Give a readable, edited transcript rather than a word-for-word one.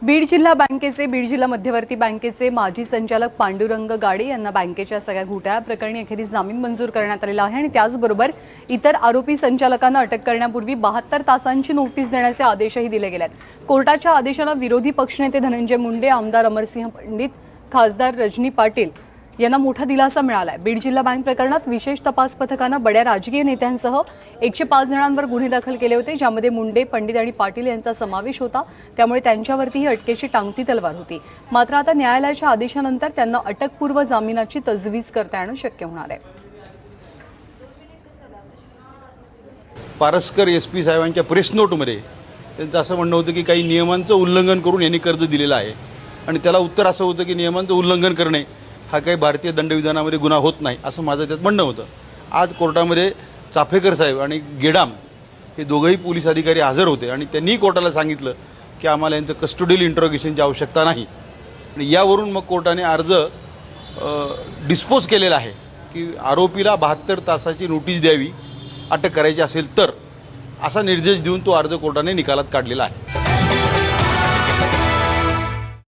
बीड जिल्हा बँकेचे बीड जिल्हा मध्यवर्ती बँकेचे माजी संचालक पांडुरंग गाडे यांना बँकेच्या सगळ्या घोटाळ्या प्रकरणी अखेरीस जामीन मंजूर करण्यात आलेला आहे आणि त्याचबरोबर इतर आरोपी संचालकांना अटक करण्यापूर्वी 72 तासांची नोटीस देण्याचे आदेशही दिले गेले आहेत। कोर्टाच्या आदेशाला विरोधी पक्षनेते धनंजय मुंडे, आमदार अमरसिंह पंडित, खासदार रजनी पाटील यांना मोठा दिलासा मिळाला आहे। बीड जिल्हा बँक प्रकरणात विशेष तपास पथकानं बड्या राजकीय नेत्यांसह 105 जणांवर गुन्हे दाखल केले होते, ज्यामध्ये मुंडे, पंडित आणि पाटील यांचा समावेश होता। त्यामुळे त्यांच्यावरती ही अटकेची टांगती तलवार होती। मात्र आता न्यायालयाच्या आदेशानंतर त्यांना अटकपूर्व जामिनाची तजवीज करता येणं शक्य होणार आहे। पारस्कर एसपी साहेबांच्या प्रेस नोटमध्ये त्यांचं असं म्हणणं होतं की काही नियमांचं उल्लंघन करून यांनी कर्ज दिलेलं आहे आणि त्याला उत्तर असं होतं की नियमांचं उल्लंघन करणे हा काही भारतीय दंडविधानामध्ये गुन्हा होत नाही, असं माझं त्यात म्हणणं होतं। आज कोर्टामध्ये चाफेकर साहेब आणि गेडाम हे दोघंही पोलीस अधिकारी हजर होते आणि त्यांनी कोर्टाला सांगितलं की आम्हाला यांचं कस्टोडियल इंट्रोगेशनची आवश्यकता नाही आणि यावरून मग कोर्टाने अर्ज डिस्पोज केलेला आहे की आरोपीला 72 तासाची नोटीस द्यावी अटक करायची असेल तर, असा निर्देश देऊन तो अर्ज कोर्टाने निकालात काढलेला आहे।